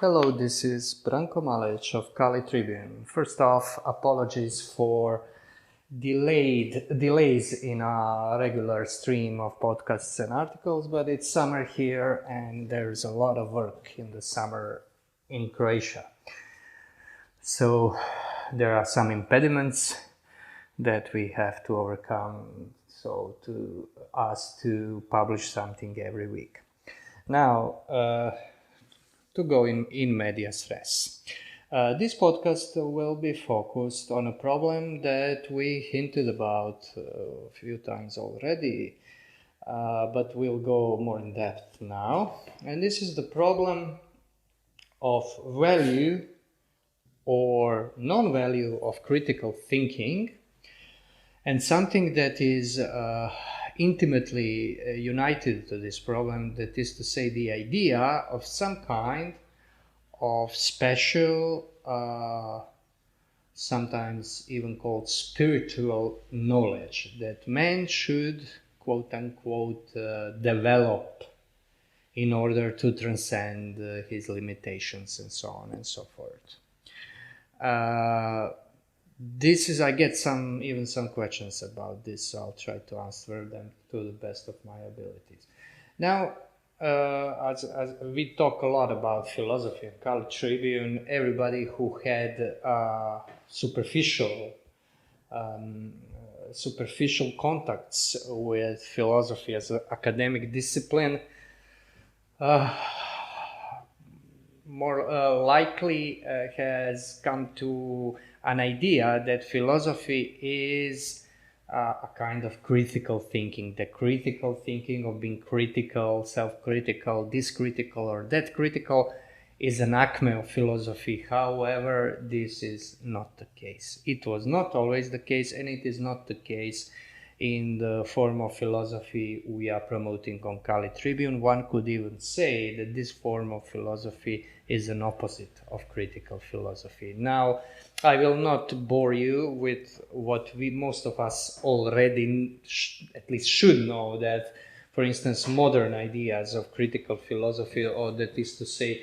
Hello, this is Branko Malic of Kali Tribune. First off, apologies for delays in a regular stream of podcasts and articles, but it's summer here and there's a lot of work in the summer in Croatia. So there are some impediments that we have to overcome so to us to publish something every week. Now, to go in medias res. This podcast will be focused on a problem that we hinted about a few times already, but we'll go more in depth now. And this is the problem of value or non-value of critical thinking, and something that is intimately united to this problem, that is to say the idea of some kind of special, sometimes even called spiritual knowledge that man should, quote unquote, develop in order to transcend his limitations and so on and so forth. This is, I get some questions about this, so I'll try to answer them to the best of my abilities. Now, as we talk a lot about philosophy in Kali Tribune, everybody who had superficial contacts with philosophy as an academic discipline more likely has come to an idea that philosophy is a kind of critical thinking, the critical thinking of being critical, self-critical, this critical or that critical is an acme of philosophy. However, this is not the case. It was not always the case, and it is not the case in the form of philosophy we are promoting on Kali Tribune. One could even say that this form of philosophy is an opposite of critical philosophy. Now, I will not bore you with what most of us already at least should know, that, for instance, modern ideas of critical philosophy, or that is to say,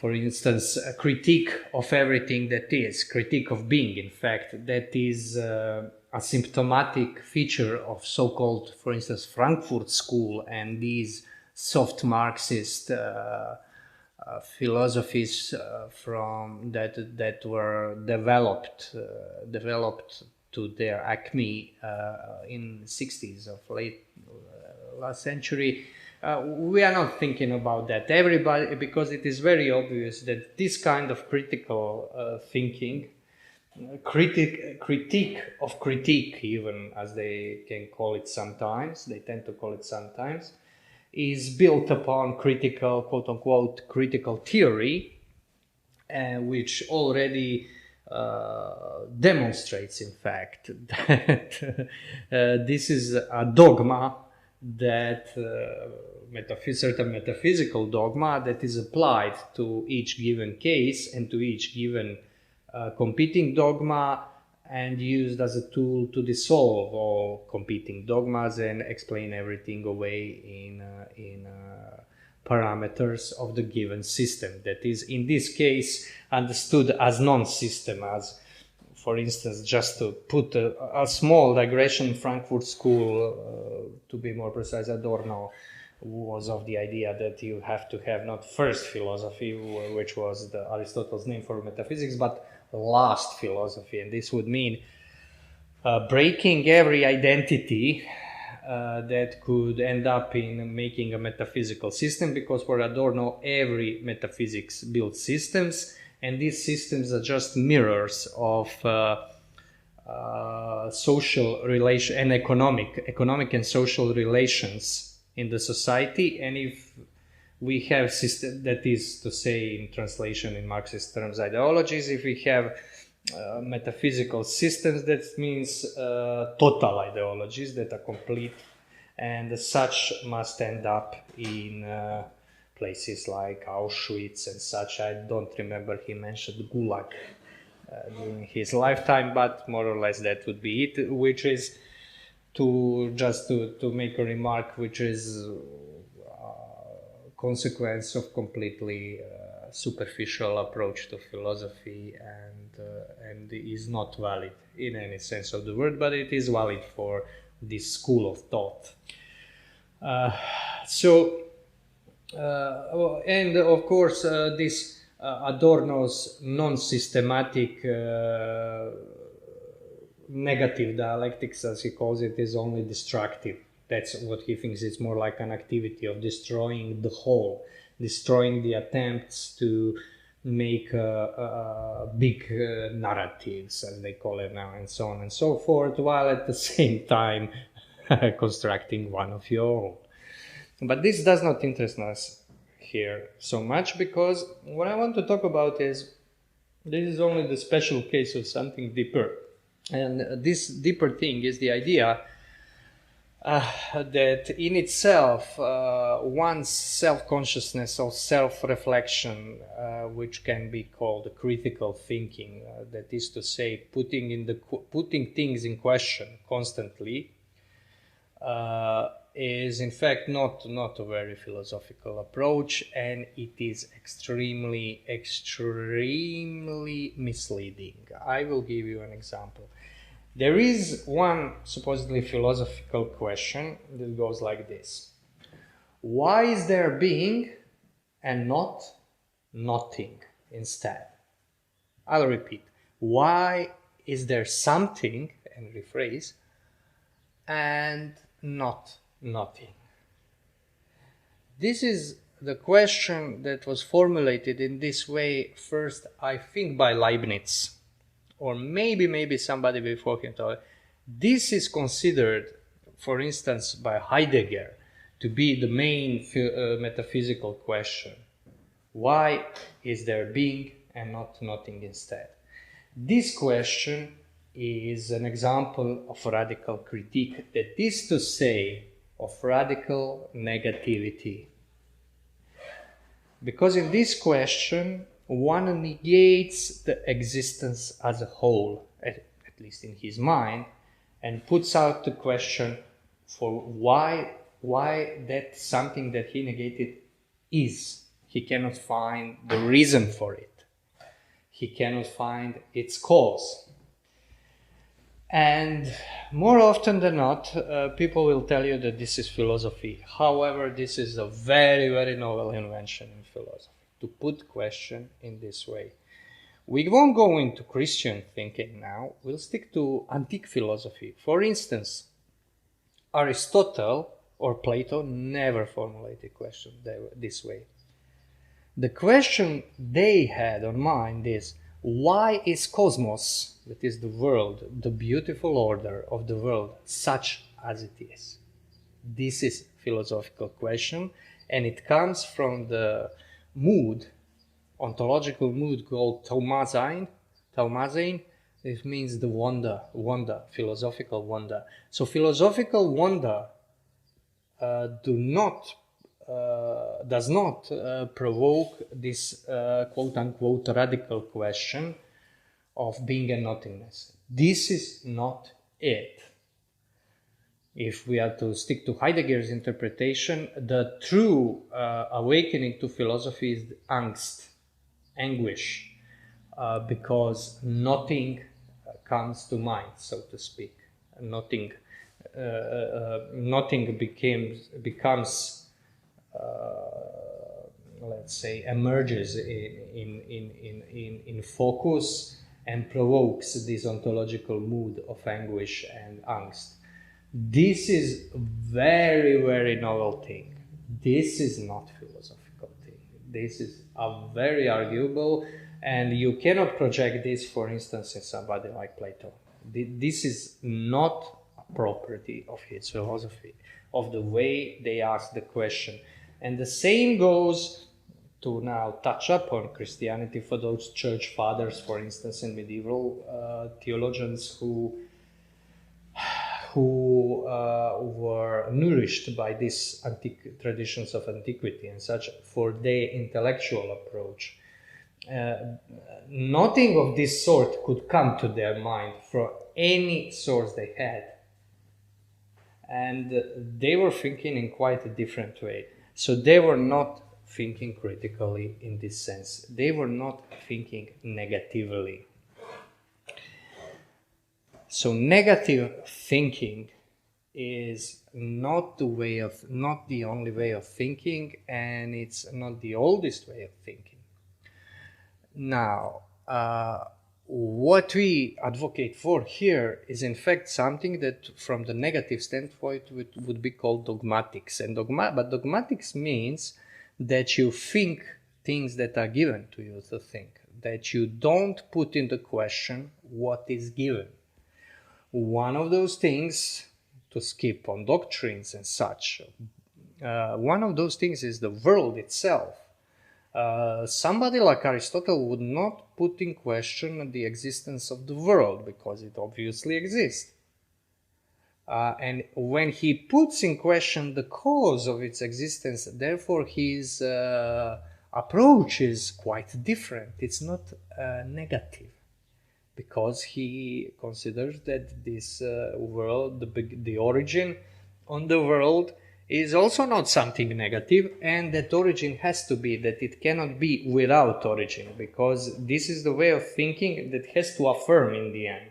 for instance, a critique of everything that is, critique of being, in fact, that is a symptomatic feature of so-called, for instance, Frankfurt School and these soft Marxist philosophies from that were developed to their acme in the 60s of late last century. We are not thinking about that. Everybody, because it is very obvious that this kind of critical thinking, critique of critique, even as they can call it sometimes, they tend to call it sometimes, is built upon critical, quote unquote, critical theory, which already demonstrates, in fact, that this is a dogma, that certain metaphysical dogma that is applied to each given case and to each given competing dogma, and used as a tool to dissolve all competing dogmas and explain everything away in parameters of the given system. That is, in this case, understood as non-system, as, for instance, just to put a small digression, Frankfurt School, to be more precise, Adorno was of the idea that you have to have not first philosophy, which was Aristotle's name for metaphysics, but last philosophy. And this would mean breaking every identity that could end up in making a metaphysical system, because for Adorno, every metaphysics builds systems, and these systems are just mirrors of social relation and economic and social relations in the society. And if we have system, that is to say, in translation in Marxist terms, ideologies, if we have metaphysical systems, that means total ideologies that are complete, and such must end up in places like Auschwitz and such. I don't remember he mentioned Gulag during his lifetime, but more or less that would be it, which is to make a remark, which is consequence of completely superficial approach to philosophy, and is not valid in any sense of the word, but it is valid for this school of thought. And of course, this Adorno's non-systematic negative dialectics, as he calls it, is only destructive. That's what he thinks. It's more like an activity of destroying the whole, destroying the attempts to make big narratives, as they call it now, and so on and so forth, while at the same time constructing one of your own. But this does not interest us here so much, because what I want to talk about is this is only the special case of something deeper. And this deeper thing is the idea that in itself, one's self-consciousness or self-reflection, which can be called critical thinking, that is to say, putting things in question constantly, is in fact not a very philosophical approach, and it is extremely misleading. I will give you an example. There is one supposedly philosophical question that goes like this: why is there being and not nothing instead? I'll repeat. Why is there something, and rephrase, and not nothing? This is the question that was formulated in this way first, I think, by Leibniz, or maybe somebody before him. This is considered, for instance, by Heidegger to be the main metaphysical question. Why is there being and not nothing instead? This question is an example of radical critique, that is to say, of radical negativity. Because in this question, one negates the existence as a whole, at least in his mind, and puts out the question for why that something that he negated is. He cannot find the reason for it. He cannot find its cause. And more often than not, people will tell you that this is philosophy. However, this is a very, very novel invention in philosophy, to put question in this way. We won't go into Christian thinking now. We'll stick to antique philosophy. For instance, Aristotle or Plato never formulated question this way. The question they had on mind is, why is cosmos, that is the world, the beautiful order of the world, such as it is? This is philosophical question, and it comes from the mood, ontological mood called Thaumazein. This means the wonder, philosophical wonder. So philosophical wonder does not provoke this quote-unquote radical question of being and nothingness. This is not it. If we are to stick to Heidegger's interpretation, the true awakening to philosophy is Angst, anguish, because nothing comes to mind, so to speak. Nothing becomes let's say, emerges in focus and provokes this ontological mood of anguish and angst. This is very, very novel thing. This is not philosophical thing. This is a very arguable, and you cannot project this, for instance, in somebody like Plato. This is not a property of his philosophy, of the way they ask the question. And the same goes to now touch upon Christianity for those church fathers, for instance, and medieval theologians who were nourished by these antique traditions of antiquity and such for their intellectual approach. Nothing of this sort could come to their mind from any source they had. And they were thinking in quite a different way. So they were not thinking critically in this sense. They were not thinking negatively. So negative thinking is not the only way of thinking, and it's not the oldest way of thinking. Now, what we advocate for here is in fact something that from the negative standpoint would be called dogmatics. But dogmatics means that you think things that are given to you to think, that you don't put into question what is given. One of those things, to skip on doctrines and such, one of those things is the world itself. Somebody like Aristotle would not put in question the existence of the world because it obviously exists. And when he puts in question the cause of its existence, therefore his approach is quite different. It's not negative, because he considers that this world, the origin on the world, is also not something negative, and that origin has to be, that it cannot be without origin, because this is the way of thinking that has to affirm in the end.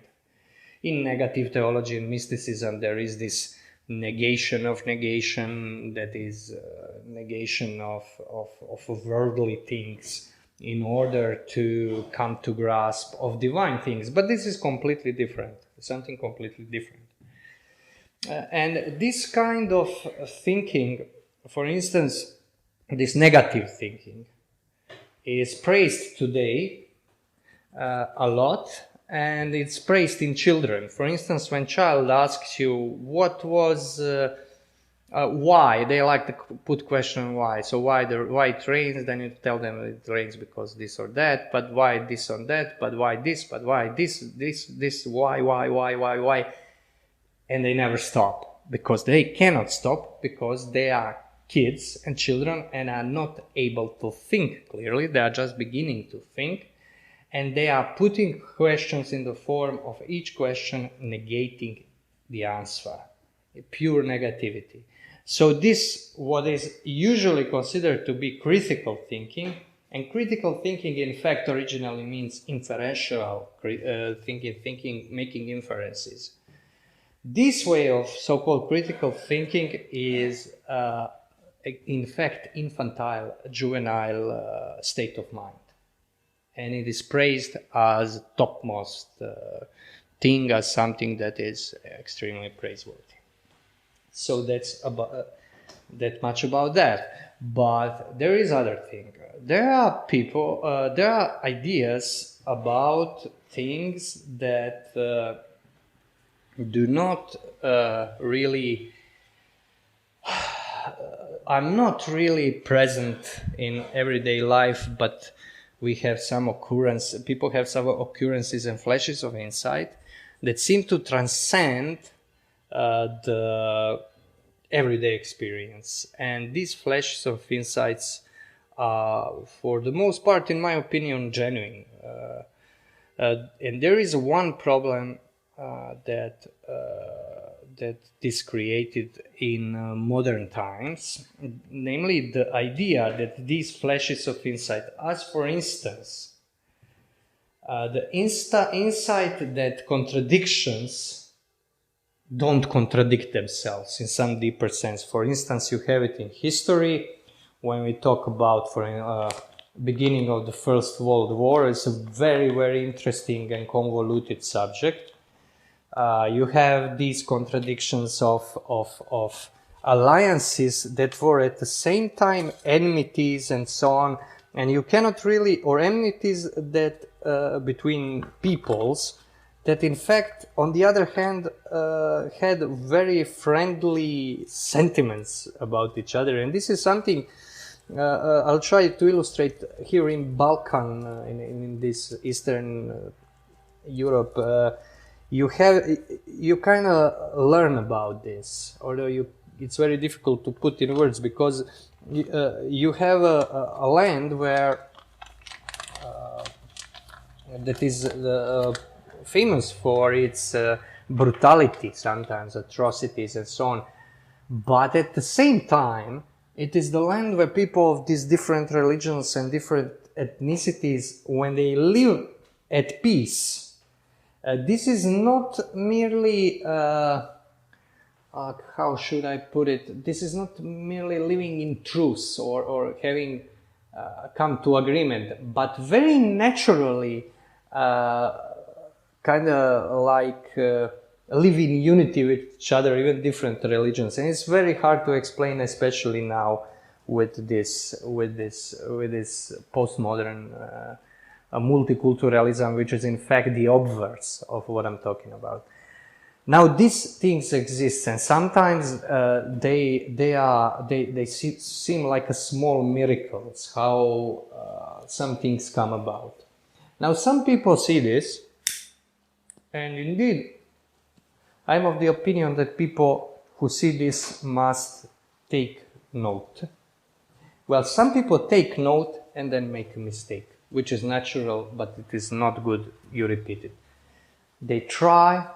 In negative theology and mysticism, there is this negation of negation, that is negation of worldly things in order to come to grasp of divine things. But this is completely different, something completely different. And this kind of thinking, for instance, this negative thinking, is praised today a lot, and it's praised in children. For instance, when a child asks you what was, why, they like to put question why. So why it rains, then you tell them it rains because this or that, but why this or that, but why this, why, why. And they never stop, because they cannot stop, because they are kids and children and are not able to think clearly. They are just beginning to think, and they are putting questions in the form of each question negating the answer, pure negativity. So this, what is usually considered to be critical thinking, and critical thinking in fact originally means inferential thinking, making inferences. This way of so-called critical thinking is in fact infantile, juvenile state of mind. And it is praised as topmost thing, as something that is extremely praiseworthy. So that's about that much about that. But there is other thing. There are people, there are ideas about things that do not really, are not really present in everyday life, but we have some occurrence. People have some occurrences and flashes of insight that seem to transcend the everyday experience. And these flashes of insights are, for the most part, in my opinion, genuine. And there is one problem that is created in modern times, namely the idea that these flashes of insight, as for instance, the insight that contradictions don't contradict themselves in some deeper sense. For instance, you have it in history when we talk about, for beginning of the First World War. It's a very, very interesting and convoluted subject. You have these contradictions of alliances that were at the same time enmities and so on, and you cannot really, or enmities that between peoples that in fact, on the other hand, had very friendly sentiments about each other. And this is something I'll try to illustrate here in Balkan, in this Eastern Europe. You kind of learn about this, although it's very difficult to put in words, because you have a land where that is famous for its brutality, sometimes atrocities and so on, but at the same time It is the land where people of these different religions and different ethnicities, when they live at peace, this is not merely, how should I put it? This is not merely living in truth or having come to agreement, but very naturally kind of like live in unity with each other, even different religions. And it's very hard to explain, especially now with this postmodern multiculturalism, which is in fact the obverse of what I'm talking about. Now these things exist, and sometimes they seem like a small miracles how some things come about. Now some people see this, and indeed I'm of the opinion that people who see this must take note. Well, some people take note and then make a mistake, which is natural, but it is not good you repeat it. They try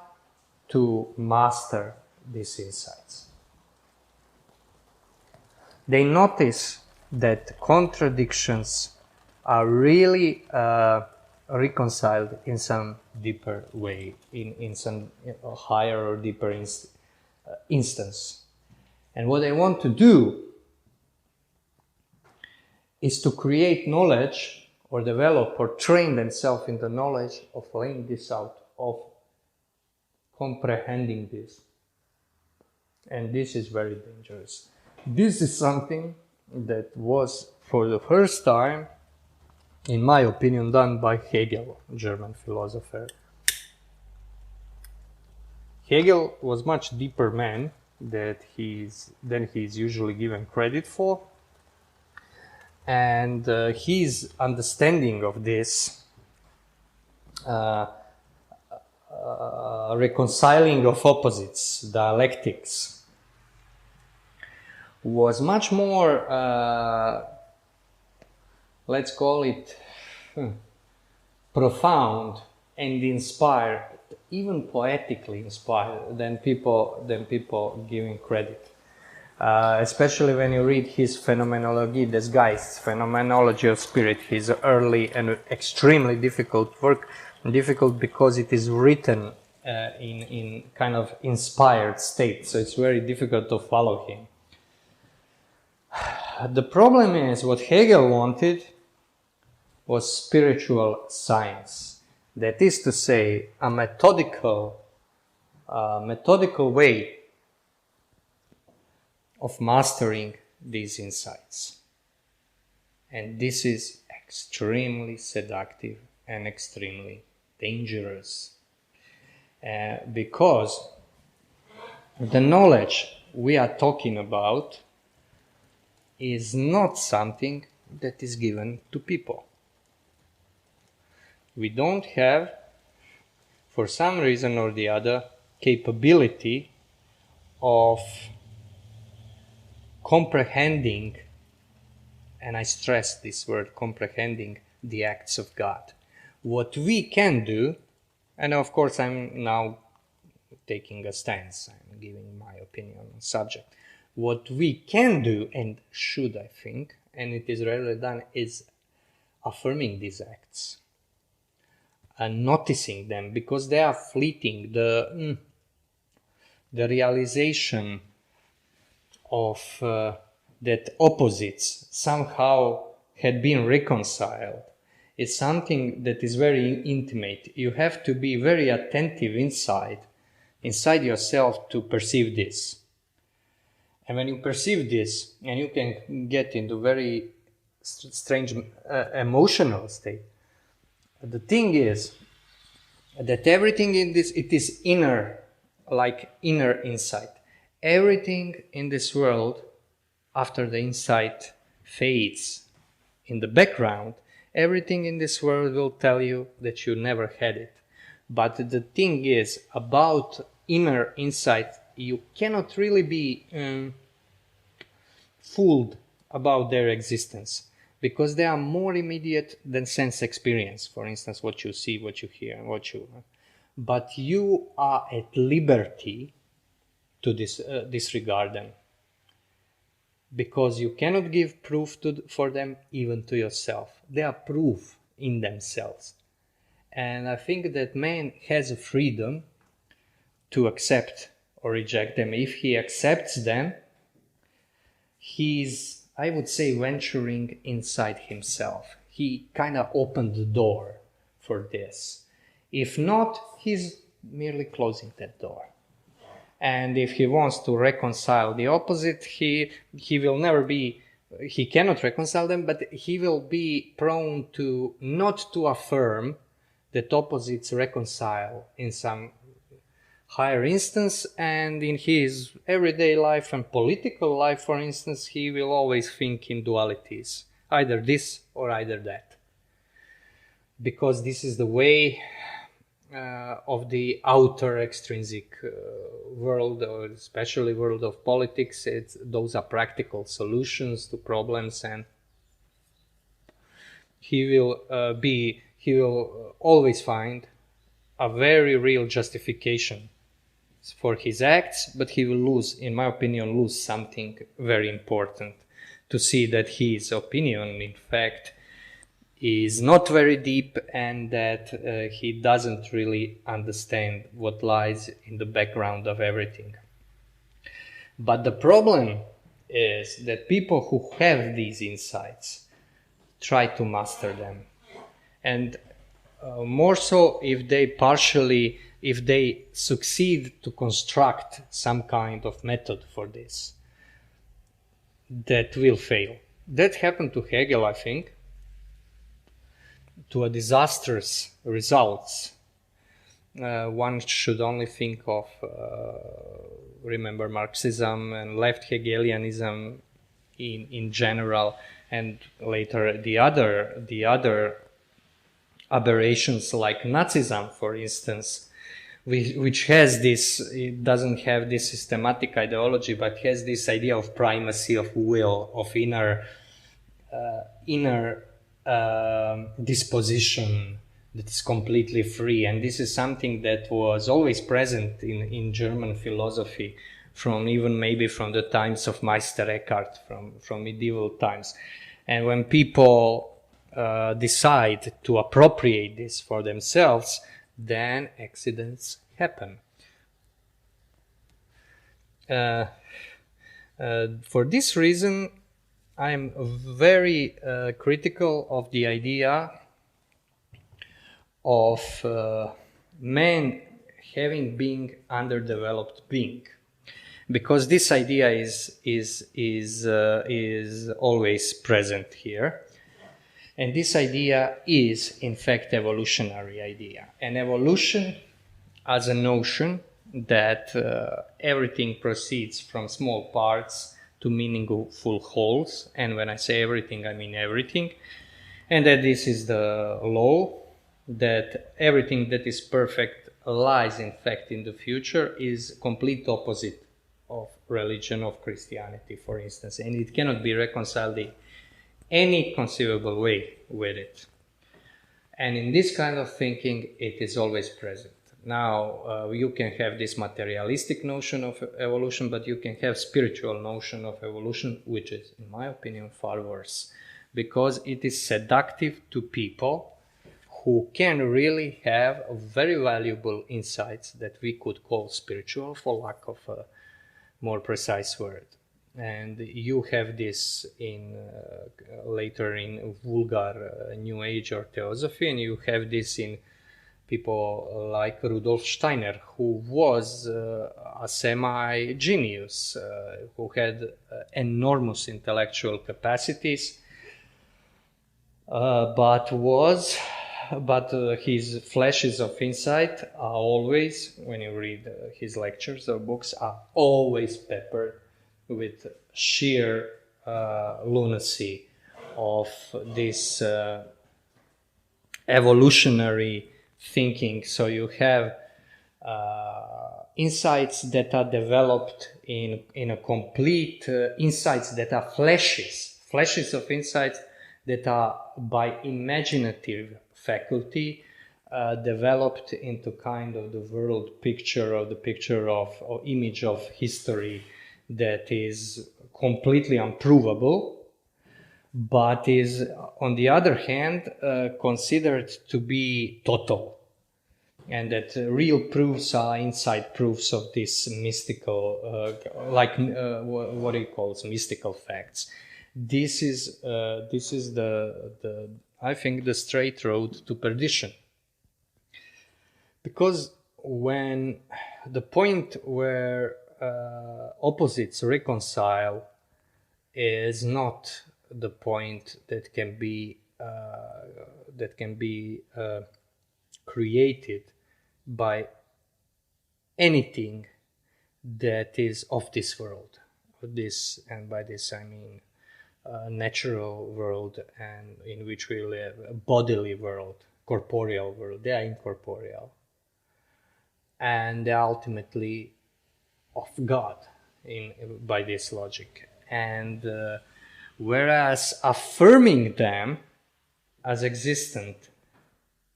to master these insights. They notice that contradictions are really reconciled in some deeper way, in some higher or deeper instance. And what they want to do is to create knowledge or develop or train themselves in the knowledge of laying this out, of comprehending this. And this is very dangerous. This is something that was for the first time, in my opinion, done by Hegel, German philosopher. Hegel was much deeper man than he's usually given credit for. And his understanding of this reconciling of opposites, dialectics, was much more, let's call it, profound and inspired, even poetically inspired, than people giving credit. Especially when you read his Phenomenologie des Geistes, Phenomenology of Spirit, his early and extremely difficult work. Difficult because it is written in kind of inspired state, so it's very difficult to follow him. The problem is, what Hegel wanted was spiritual science. That is to say, a methodical way of mastering these insights. And this is extremely seductive and extremely dangerous. Because the knowledge we are talking about is not something that is given to people. We don't have, for some reason or the other, capability of comprehending, and I stress this word, comprehending the acts of God. What we can do, and of course I'm now taking a stance, I'm giving my opinion on the subject. What we can do, and should I think, and it is rarely done, is affirming these acts and noticing them, because they are fleeting. The realization of that opposites somehow had been reconciled. It's something that is very intimate. You have to be very attentive inside yourself to perceive this. And when you perceive this, and you can get into very strange emotional state, the thing is that everything in this, it is inner, like inner insight. Everything in this world, after the insight fades in the background, everything in this world will tell you that you never had it. But the thing is, about inner insight, you cannot really be fooled about their existence, because they are more immediate than sense experience. For instance, what you see, what you hear, but you are at liberty to disregard them. because you cannot give proof for them, even to yourself. They are proof in themselves. And I think that man has a freedom to accept or reject them. If he accepts them, he's, I would say, venturing inside himself. He kind of opened the door for this. If not, he's merely closing that door. And if he wants to reconcile the opposite, he will never be, he cannot reconcile them, but he will be prone to not to affirm that opposites reconcile in some higher instance, and in his everyday life and political life, for instance, he will always think in dualities, either this or either that, because this is the way of the outer extrinsic world, or especially world of politics. Those are practical solutions to problems, and he will always find a very real justification for his acts, but he will lose, in my opinion, lose something very important, to see that his opinion, in fact, is not very deep, and that he doesn't really understand what lies in the background of everything. But the problem is that people who have these insights try to master them, and more so if they succeed to construct some kind of method for this, that will fail. That happened to Hegel, I think, to a disastrous results. One should only think of, remember, Marxism and left Hegelianism in general, and later the other aberrations like Nazism, for instance, which has this, it doesn't have this systematic ideology, but has this idea of primacy of will, of inner disposition that is completely free. And this is something that was always present in German philosophy, from even maybe from the times of Meister Eckhart, from medieval times. And when people decide to appropriate this for themselves, then accidents happen. For this reason, I'm very critical of the idea of man having being underdeveloped being, because this idea is always present here. And this idea is, in fact, evolutionary idea. And evolution as a notion that everything proceeds from small parts to meaningful wholes. And when I say everything, I mean everything. And that this is the law, that everything that is perfect lies, in fact, in the future, is complete opposite of religion, of Christianity, for instance. And it cannot be reconciled in any conceivable way with it. And in this kind of thinking, it is always present. Now, you can have this materialistic notion of evolution, but you can have spiritual notion of evolution, which is, in my opinion, far worse, because it is seductive to people who can really have very valuable insights that we could call spiritual, for lack of a more precise word. And you have this in later in vulgar New Age or Theosophy, and you have this in people like Rudolf Steiner, who was a semi-genius, who had enormous intellectual capacities, but his flashes of insight are always, when you read his lectures or books, are always peppered with sheer lunacy of this evolutionary thinking. So you have insights that are developed in a complete insights that are flashes of insights that are by imaginative faculty developed into kind of the world picture, or the picture of or image of history that is completely unprovable, but is, on the other hand, considered to be total, and that real proofs are inside proofs of this mystical, what he calls mystical facts. This is the I think the straight road to perdition, because when the point where opposites reconcile is not the point that can be created by anything that is of this world. This, and by this I mean natural world, and in which we live, a bodily world, corporeal world. They are incorporeal, and they are ultimately of God by this logic. And whereas affirming them as existent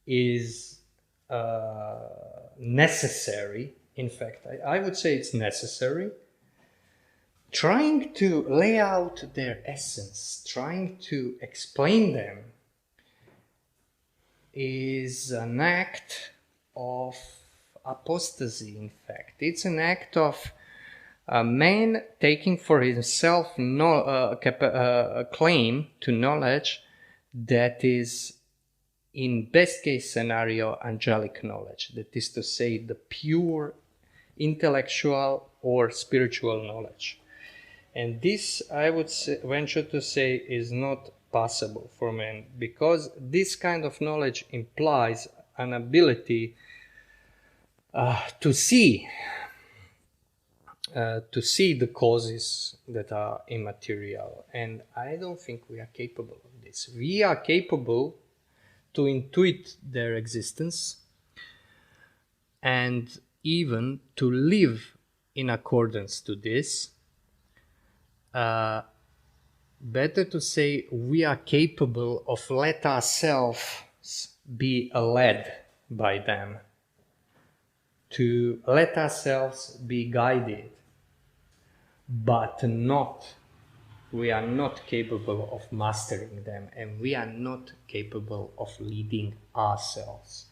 is necessary, in fact, I would say it's necessary, trying to lay out their essence, trying to explain them, is an act of apostasy, in fact. It's an act of a man taking for himself a claim to knowledge that is, in best case scenario, angelic knowledge. That is to say, the pure intellectual or spiritual knowledge. And this, I would venture to say, is not possible for man, because this kind of knowledge implies an ability to see the causes that are immaterial. And I don't think we are capable of this. We are capable to intuit their existence and even to live in accordance to this. Better to say, we are capable of let ourselves be led by them, to let ourselves be guided, but we are not capable of mastering them, and we are not capable of leading ourselves.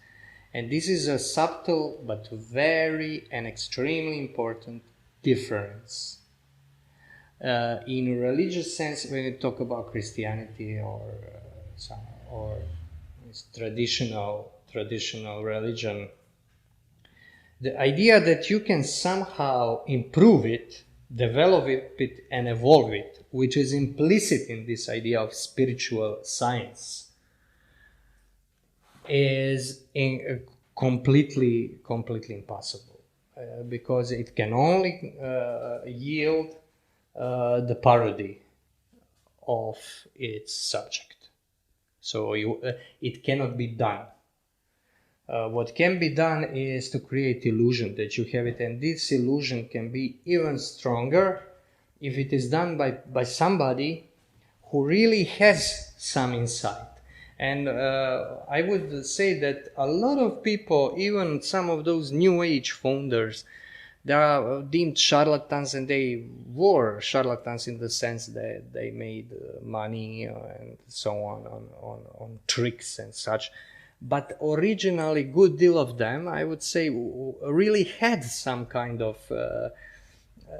And this is a subtle but very and extremely important difference. In a religious sense, when you talk about Christianity or traditional religion, the idea that you can somehow improve it, develop it, and evolve it, which is implicit in this idea of spiritual science, is completely impossible, because it can only yield the parody of its subject. So it cannot be done. What can be done is to create illusion that you have it, and this illusion can be even stronger if it is done by somebody who really has some insight. And I would say that a lot of people, even some of those new age founders, they are deemed charlatans, and they were charlatans in the sense that they made money and so on tricks and such. But originally, good deal of them, I would say, really had some kind of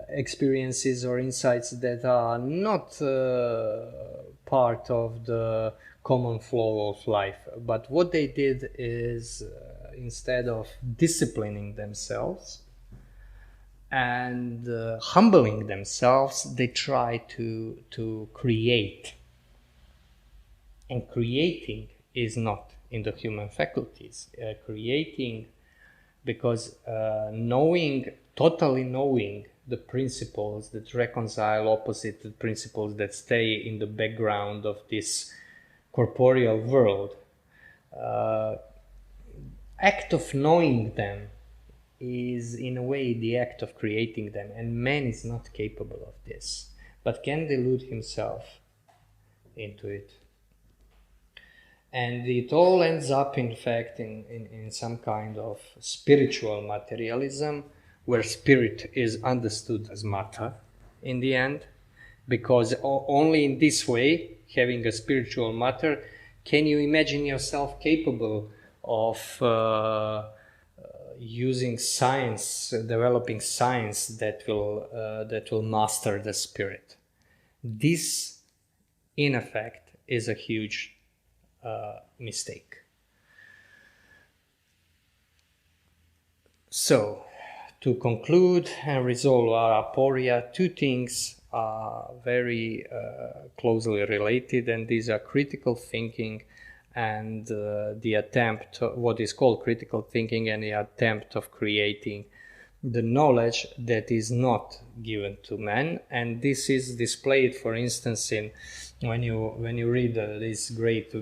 experiences or insights that are not part of the common flow of life. But what they did is, instead of disciplining themselves and humbling themselves, they try to create. And creating is not in the human faculties. Creating, because totally knowing the principles that reconcile opposite principles that stay in the background of this corporeal world, act of knowing them is in a way the act of creating them, and man is not capable of this, but can delude himself into it. And it all ends up, in fact, in some kind of spiritual materialism, where spirit is understood as matter in the end, because only in this way, having a spiritual matter, can you imagine yourself capable of using science, developing science that will master the spirit. This, in effect, is a huge mistake. So, to conclude and resolve our aporia, two things are very closely related, and these are critical thinking and the attempt, what is called critical thinking, and the attempt of creating the knowledge that is not given to man. And this is displayed, for instance, in when you read these great,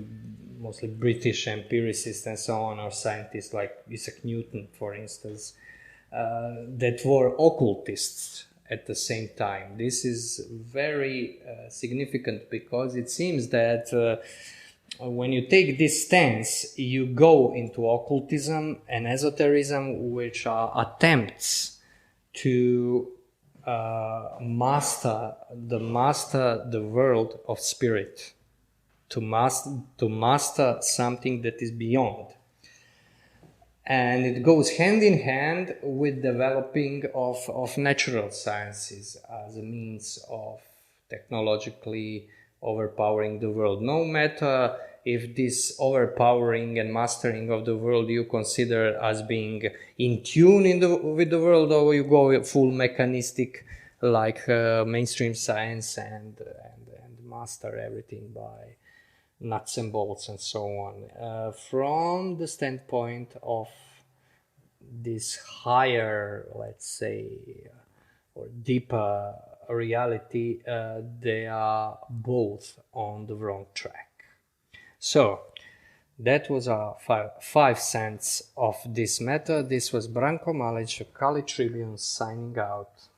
mostly British empiricists and so on, or scientists like Isaac Newton, for instance, that were occultists at the same time. This is very significant, because it seems that when you take this stance, you go into occultism and esotericism, which are attempts to master the world of spirit, to master something that is beyond. And it goes hand in hand with developing of natural sciences as a means of technologically overpowering the world. No matter if this overpowering and mastering of the world you consider as being in tune with the world, or you go full mechanistic like mainstream science and master everything by nuts and bolts and so on. From the standpoint of this higher, let's say, or deeper reality, they are both on the wrong track. So that was our 5 cents of this matter. This was Branko Malic of Kali Tribune signing out.